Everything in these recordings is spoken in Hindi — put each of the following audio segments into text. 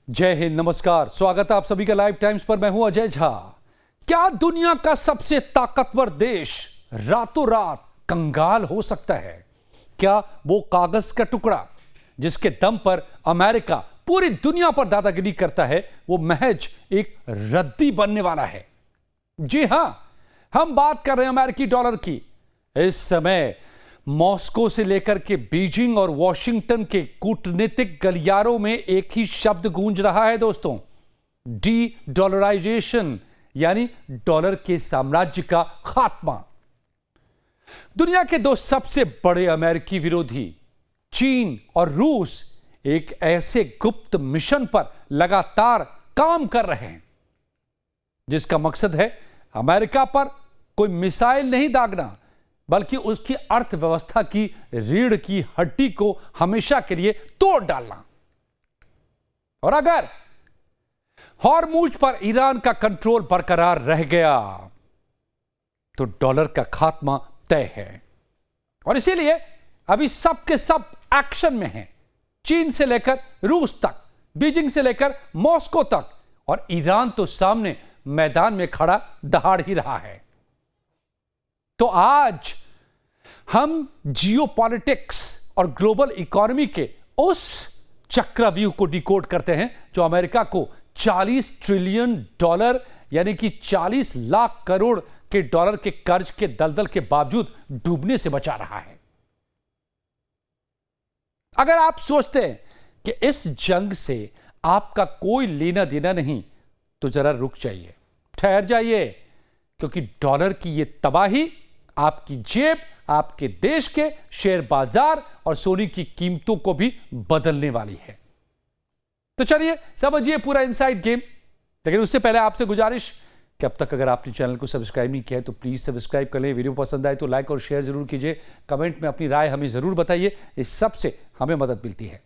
जय हिंद, नमस्कार। स्वागत है आप सभी का लाइव टाइम्स पर। मैं हूं अजय झा। क्या दुनिया का सबसे ताकतवर देश रातों रात कंगाल हो सकता है? क्या वो कागज का टुकड़ा जिसके दम पर अमेरिका पूरी दुनिया पर दादागिरी करता है, वो महज एक रद्दी बनने वाला है? जी हां, हम बात कर रहे हैं अमेरिकी डॉलर की। इस समय मॉस्को से लेकर के बीजिंग और वॉशिंगटन के कूटनीतिक गलियारों में एक ही शब्द गूंज रहा है दोस्तों, डी डॉलराइजेशन, यानी डॉलर के साम्राज्य का खात्मा। दुनिया के दो सबसे बड़े अमेरिकी विरोधी चीन और रूस एक ऐसे गुप्त मिशन पर लगातार काम कर रहे हैं जिसका मकसद है अमेरिका पर कोई मिसाइल नहीं दागना, बल्कि उसकी अर्थव्यवस्था की रीढ़ की हड्डी को हमेशा के लिए तोड़ डालना। और अगर हॉर्मुज पर ईरान का कंट्रोल बरकरार रह गया तो डॉलर का खात्मा तय है। और इसीलिए अभी सब के सब एक्शन में हैं, चीन से लेकर रूस तक, बीजिंग से लेकर मॉस्को तक, और ईरान तो सामने मैदान में खड़ा दहाड़ ही रहा है। तो आज हम जियोपॉलिटिक्स और ग्लोबल इकोनॉमी के उस चक्रव्यूह को डिकोड करते हैं जो अमेरिका को 40 ट्रिलियन डॉलर यानी कि 40 लाख करोड़ के डॉलर के कर्ज के दलदल के बावजूद डूबने से बचा रहा है। अगर आप सोचते हैं कि इस जंग से आपका कोई लेना देना नहीं, तो जरा रुक जाइए, ठहर जाइए, क्योंकि डॉलर की यह तबाही आपकी जेब, आपके देश के शेयर बाजार और सोने की कीमतों को भी बदलने वाली है। तो चलिए समझिए पूरा इनसाइड गेम। लेकिन उससे पहले आपसे गुजारिश कि अब तक अगर आपने चैनल को सब्सक्राइब नहीं किया है तो प्लीज सब्सक्राइब कर लें। वीडियो पसंद आए तो लाइक और शेयर जरूर कीजिए। कमेंट में अपनी राय हमें जरूर बताइए, इस सबसे हमें मदद मिलती है।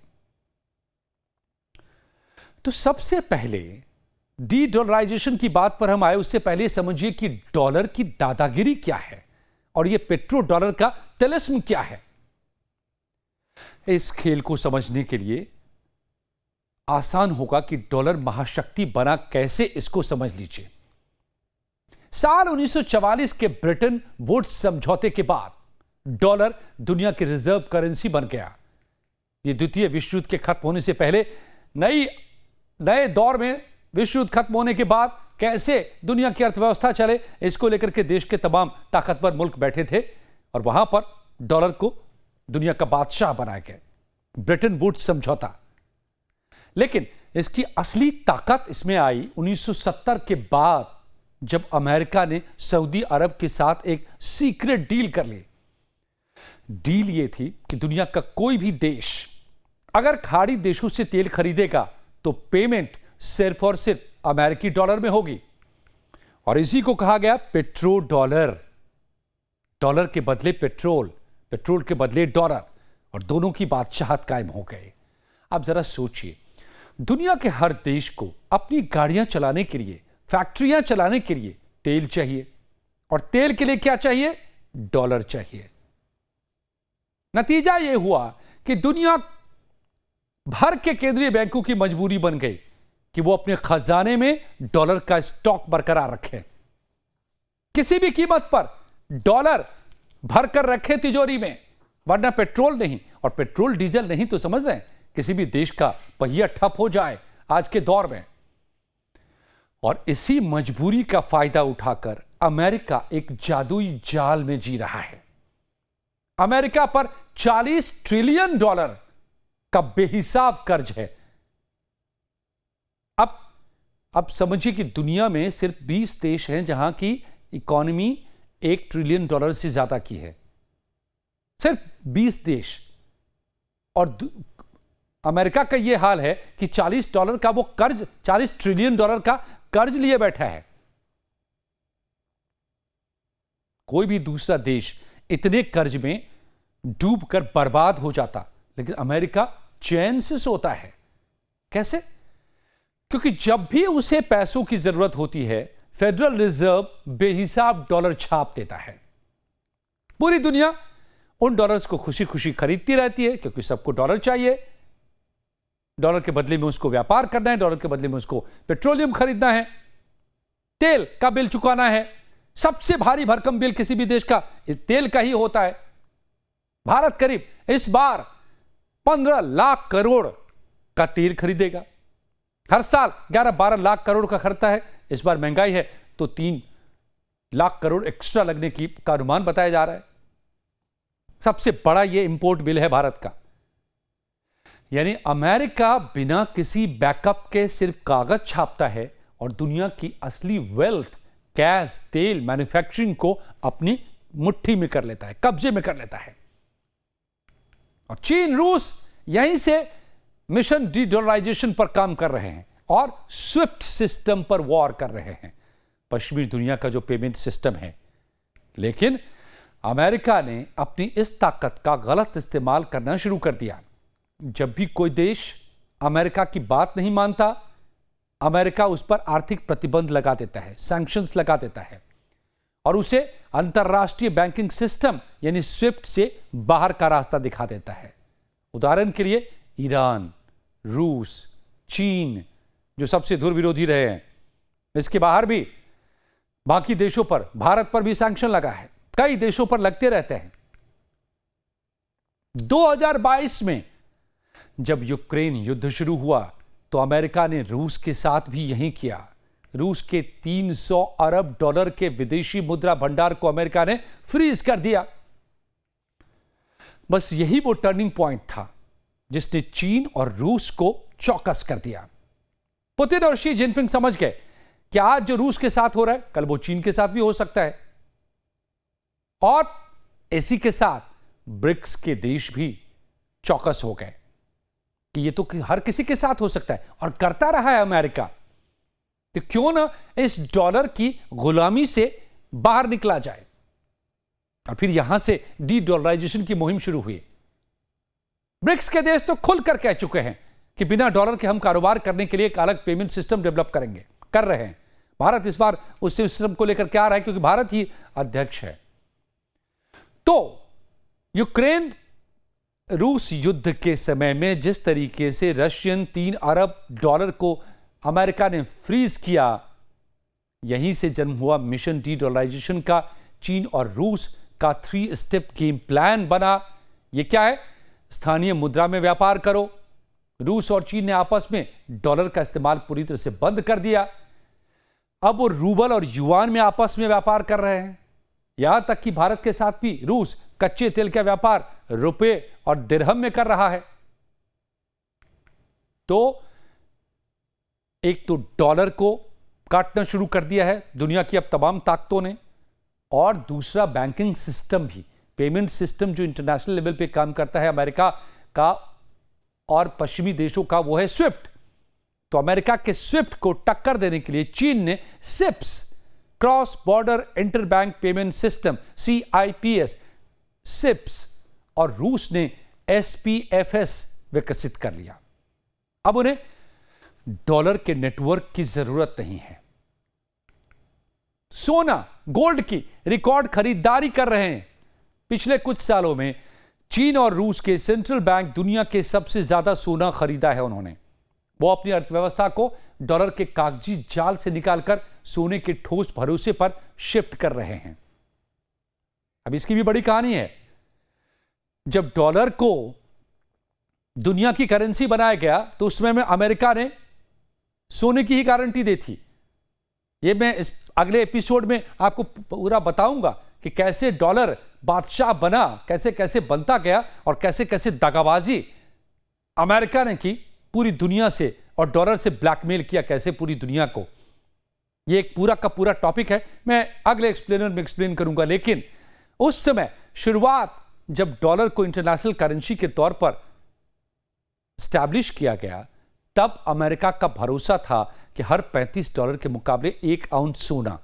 तो सबसे पहले डी डॉलराइजेशन की बात पर हम आए, उससे पहले समझिए कि डॉलर की दादागिरी क्या है और यह पेट्रो डॉलर का तिलिस्म क्या है। इस खेल को समझने के लिए आसान होगा कि डॉलर महाशक्ति बना कैसे, इसको समझ लीजिए। साल 1944 के ब्रिटेन वुड्स समझौते के बाद डॉलर दुनिया की रिजर्व करेंसी बन गया। यह द्वितीय विश्व युद्ध के खत्म होने से पहले नए दौर में विश्व युद्ध खत्म होने के बाद कैसे दुनिया की अर्थव्यवस्था चले, इसको लेकर के देश के तमाम ताकतवर मुल्क बैठे थे और वहां पर डॉलर को दुनिया का बादशाह बनाया गया, ब्रिटेन वुड्स समझौता। लेकिन इसकी असली ताकत इसमें आई 1970 के बाद, जब अमेरिका ने सऊदी अरब के साथ एक सीक्रेट डील कर ली। डील यह थी कि दुनिया का कोई भी देश अगर खाड़ी देशों से तेल खरीदेगा तो पेमेंट सिर्फ और सिर्फ अमेरिकी डॉलर में होगी, और इसी को कहा गया पेट्रो डॉलर। डॉलर के बदले पेट्रोल, पेट्रोल के बदले डॉलर, और दोनों की बादशाहत कायम हो गए। अब जरा सोचिए, दुनिया के हर देश को अपनी गाड़ियां चलाने के लिए, फैक्ट्रियां चलाने के लिए तेल चाहिए, और तेल के लिए क्या चाहिए? डॉलर चाहिए। नतीजा यह हुआ कि दुनिया भर के केंद्रीय बैंकों की मजबूरी बन गई कि वो अपने खजाने में डॉलर का स्टॉक बरकरार रखें, किसी भी कीमत पर डॉलर भरकर रखे तिजोरी में, वरना पेट्रोल नहीं, और पेट्रोल डीजल नहीं तो समझ रहे हैं किसी भी देश का पहिया ठप हो जाए आज के दौर में। और इसी मजबूरी का फायदा उठाकर अमेरिका एक जादुई जाल में जी रहा है। अमेरिका पर 40 ट्रिलियन डॉलर का बेहिसाब कर्ज है। अब समझिए कि दुनिया में सिर्फ 20 देश हैं जहां की इकोनॉमी 1 ट्रिलियन डॉलर से ज्यादा की है, सिर्फ 20 देश। और अमेरिका का यह हाल है कि 40 डॉलर का वो कर्ज, 40 ट्रिलियन डॉलर का कर्ज लिए बैठा है। कोई भी दूसरा देश इतने कर्ज में डूबकर बर्बाद हो जाता, लेकिन अमेरिका चैन से सोता है। कैसे? क्योंकि जब भी उसे पैसों की जरूरत होती है, फेडरल रिजर्व बेहिसाब डॉलर छाप देता है। पूरी दुनिया उन डॉलर्स को खुशी खुशी खरीदती रहती है क्योंकि सबको डॉलर चाहिए। डॉलर के बदले में उसको व्यापार करना है, डॉलर के बदले में उसको पेट्रोलियम खरीदना है, तेल का बिल चुकाना है। सबसे भारी भरकम बिल किसी भी देश का तेल का ही होता है। भारत करीब इस बार 15 लाख करोड़ का तेल खरीदेगा। हर साल 11-12 लाख करोड़ का खर्चा है। इस बार महंगाई है तो 3 लाख करोड़ एक्स्ट्रा लगने का अनुमान बताया जा रहा है। सबसे बड़ा यह इंपोर्ट बिल है भारत का। यानी अमेरिका बिना किसी बैकअप के सिर्फ कागज छापता है और दुनिया की असली वेल्थ, गैस, तेल, मैन्युफैक्चरिंग को अपनी मुट्ठी में कर लेता है, कब्जे में कर लेता है। और चीन, रूस यहीं से मिशन डी-डॉलराइजेशन पर काम कर रहे हैं और स्विफ्ट सिस्टम पर वॉर कर रहे हैं, पश्चिमी दुनिया का जो पेमेंट सिस्टम है। लेकिन अमेरिका ने अपनी इस ताकत का गलत इस्तेमाल करना शुरू कर दिया। जब भी कोई देश अमेरिका की बात नहीं मानता, अमेरिका उस पर आर्थिक प्रतिबंध लगा देता है, सैंक्शंस लगा देता है और उसे अंतरराष्ट्रीय बैंकिंग सिस्टम यानी स्विफ्ट से बाहर का रास्ता दिखा देता है। उदाहरण के लिए ईरान, रूस, चीन जो सबसे धुर विरोधी रहे हैं, इसके बाहर भी बाकी देशों पर, भारत पर भी सैंक्शन लगा है, कई देशों पर लगते रहते हैं। 2022 में जब यूक्रेन युद्ध शुरू हुआ तो अमेरिका ने रूस के साथ भी यही किया। रूस के 300 अरब डॉलर के विदेशी मुद्रा भंडार को अमेरिका ने फ्रीज कर दिया। बस यही वो टर्निंग पॉइंट था जिसने चीन और रूस को चौकस कर दिया। पुतिन और शी जिनपिंग समझ गए कि आज जो रूस के साथ हो रहा है कल वो चीन के साथ भी हो सकता है। और इसी के साथ ब्रिक्स के देश भी चौकस हो गए कि ये तो हर किसी के साथ हो सकता है और करता रहा है अमेरिका। तो क्यों ना इस डॉलर की गुलामी से बाहर निकला जाए। और फिर यहां से डी डॉलराइजेशन की मुहिम शुरू हुई। ब्रिक्स के देश तो खुलकर कह चुके हैं कि बिना डॉलर के हम कारोबार करने के लिए एक अलग पेमेंट सिस्टम डेवलप करेंगे, कर रहे हैं। भारत इस बार उस सिस्टम को लेकर क्या आ रहा है, क्योंकि भारत ही अध्यक्ष है। तो यूक्रेन रूस युद्ध के समय में जिस तरीके से रशियन 3 अरब डॉलर को अमेरिका ने फ्रीज किया, यहीं से जन्म हुआ मिशन डी डॉलराइजेशन का। चीन और रूस का 3 स्टेप गेम प्लान बना। यह क्या है? स्थानीय मुद्रा में व्यापार करो। रूस और चीन ने आपस में डॉलर का इस्तेमाल पूरी तरह से बंद कर दिया। अब वो रूबल और युआन में आपस में व्यापार कर रहे हैं। यहां तक कि भारत के साथ भी रूस कच्चे तेल का व्यापार रुपए और दिरहम में कर रहा है। तो एक तो डॉलर को काटना शुरू कर दिया है दुनिया की अब तमाम ताकतों ने, और दूसरा बैंकिंग सिस्टम भी, पेमेंट सिस्टम जो इंटरनेशनल लेवल पे काम करता है अमेरिका का और पश्चिमी देशों का, वो है स्विफ्ट। तो अमेरिका के स्विफ्ट को टक्कर देने के लिए चीन ने CIPS, cross border interbank payment system, CIPS, CIPS, और रूस ने SPFS विकसित कर लिया। अब उन्हें डॉलर के नेटवर्क की जरूरत नहीं है। सोना, गोल्ड की रिकॉर्ड खरीदारी कर रहे हैं। पिछले कुछ सालों में चीन और रूस के सेंट्रल बैंक दुनिया के सबसे ज्यादा सोना खरीदा है उन्होंने। वो अपनी अर्थव्यवस्था को डॉलर के कागजी जाल से निकालकर सोने के ठोस भरोसे पर शिफ्ट कर रहे हैं। अब इसकी भी बड़ी कहानी है। जब डॉलर को दुनिया की करेंसी बनाया गया तो उसमें अमेरिका ने सोने की ही गारंटी दी थी। ये मैं इस अगले एपिसोड में आपको पूरा बताऊंगा कि कैसे डॉलर बादशाह बना, कैसे कैसे बनता गया और कैसे कैसे दगाबाजी अमेरिका ने की पूरी दुनिया से, और डॉलर से ब्लैकमेल किया कैसे पूरी दुनिया को। ये एक पूरा का पूरा टॉपिक है, मैं अगले एक्सप्लेनर में एक्सप्लेन करूंगा। लेकिन उस समय शुरुआत जब डॉलर को इंटरनेशनल करेंसी के तौर पर स्टैब्लिश किया गया, तब अमेरिका का भरोसा था कि हर $35 के मुकाबले 1 आउंस सोना,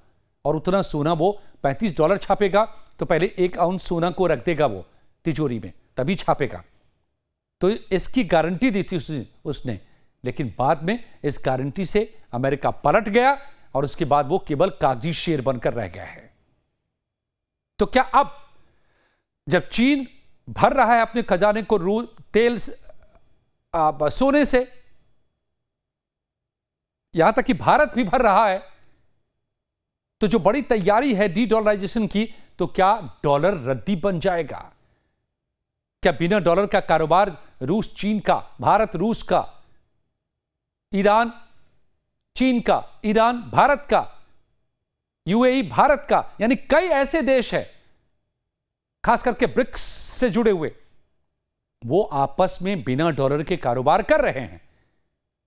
और उतना सोना वो $35 छापेगा तो पहले 1 आउंस सोना को रख देगा वो तिजोरी में, तभी छापेगा। तो इसकी गारंटी दी थी उसने। लेकिन बाद में इस गारंटी से अमेरिका पलट गया और उसके बाद वो केवल कागजी शेर बनकर रह गया है। तो क्या अब जब चीन भर रहा है अपने खजाने को तेल सोने से, यहां तक कि भारत भी भर रहा है। तो जो बड़ी तैयारी है डी डॉलराइजेशन की, तो क्या डॉलर रद्दी बन जाएगा? क्या बिना डॉलर का कारोबार रूस चीन का, भारत रूस का, ईरान चीन का, ईरान भारत का, यूएई भारत का, यानी कई ऐसे देश हैं खास करके ब्रिक्स से जुड़े हुए, वो आपस में बिना डॉलर के कारोबार कर रहे हैं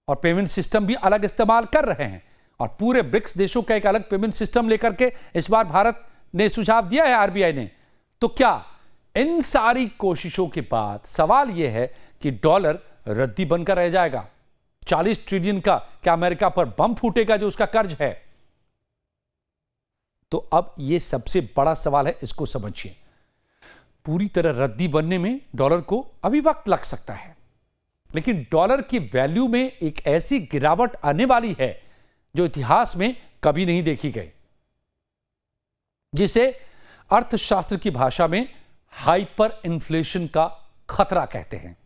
और पेमेंट सिस्टम भी अलग इस्तेमाल कर रहे हैं। और पूरे ब्रिक्स देशों का एक अलग पेमेंट सिस्टम लेकर के इस बार भारत ने सुझाव दिया है, आरबीआई ने। तो क्या इन सारी कोशिशों के बाद सवाल यह है कि डॉलर रद्दी बनकर रह जाएगा? 40 ट्रिलियन का क्या अमेरिका पर बम फूटेगा जो उसका कर्ज है? तो अब यह सबसे बड़ा सवाल है, इसको समझिए। पूरी तरह रद्दी बनने में डॉलर को अभी वक्त लग सकता है, लेकिन डॉलर की वैल्यू में एक ऐसी गिरावट आने वाली है जो इतिहास में कभी नहीं देखी गई, जिसे अर्थशास्त्र की भाषा में हाइपर इन्फ्लेशन का खतरा कहते हैं।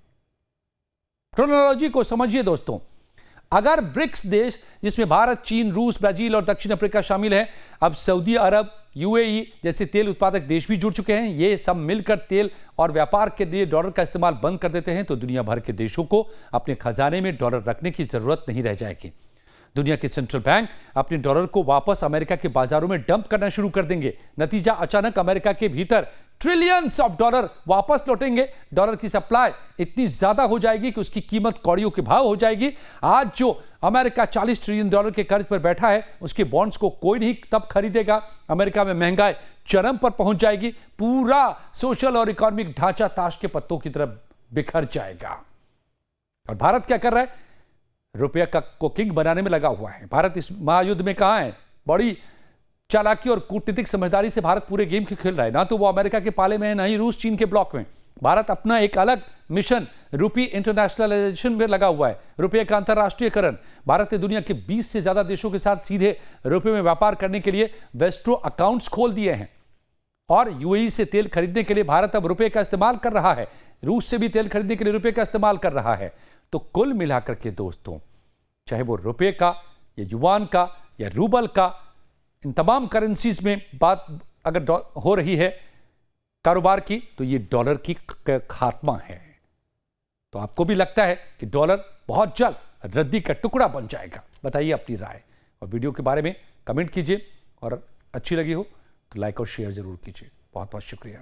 क्रोनोलॉजी को समझिए दोस्तों। अगर ब्रिक्स देश, जिसमें भारत, चीन, रूस, ब्राजील और दक्षिण अफ्रीका शामिल हैं, अब सऊदी अरब, यूएई जैसे तेल उत्पादक देश भी जुड़ चुके हैं, ये सब मिलकर तेल और व्यापार के लिए डॉलर का इस्तेमाल बंद कर देते हैं, तो दुनिया भर के देशों को अपने खजाने में डॉलर रखने की जरूरत नहीं रह जाएगी। दुनिया के सेंट्रल बैंक अपने डॉलर को वापस अमेरिका के बाजारों में डंप करना शुरू कर देंगे। नतीजा, अचानक अमेरिका के भीतर ट्रिलियंस ऑफ डॉलर वापस लौटेंगे। डॉलर की सप्लाई इतनी ज्यादा हो जाएगी कि उसकी कीमत कौड़ियों के भाव हो जाएगी। आज जो अमेरिका 40 ट्रिलियन डॉलर के कर्ज पर बैठा है, उसके बॉन्ड्स को कोई नहीं तब खरीदेगा। अमेरिका में महंगाई चरम पर पहुंच जाएगी। पूरा सोशल और इकोनॉमिक ढांचा ताश के पत्तों की तरफ बिखर जाएगा। और भारत क्या कर रहा है? रुपये को किंग बनाने में लगा हुआ है। भारत इस महायुद्ध में कहां है? बड़ी चालाकी और कूटनीतिक समझदारी से भारत पूरे गेम की खेल रहा है। ना तो वो अमेरिका के पाले में है, ना ही रूस चीन के ब्लॉक में। भारत अपना एक अलग मिशन रूपी इंटरनेशनलाइजेशन में लगा हुआ है, रुपये का अंतरराष्ट्रीयकरण। भारत ने दुनिया के 20 से ज्यादा देशों के साथ सीधे रुपये में व्यापार करने के लिए वेस्ट्रो अकाउंट्स खोल दिए हैं। और यूएई से तेल खरीदने के लिए भारत अब रुपये का इस्तेमाल कर रहा है। रूस से भी तेल खरीदने के लिए रुपये का इस्तेमाल कर रहा है। तो कुल मिलाकर के दोस्तों, चाहे वो रुपये का या युआन का या रूबल का, इन तमाम करेंसीज में बात अगर हो रही है कारोबार की, तो ये डॉलर की खात्मा है। तो आपको भी लगता है कि डॉलर बहुत जल्द रद्दी का टुकड़ा बन जाएगा? बताइए अपनी राय और वीडियो के बारे में कमेंट कीजिए। और अच्छी लगी हो तो लाइक और शेयर जरूर कीजिए। बहुत बहुत शुक्रिया।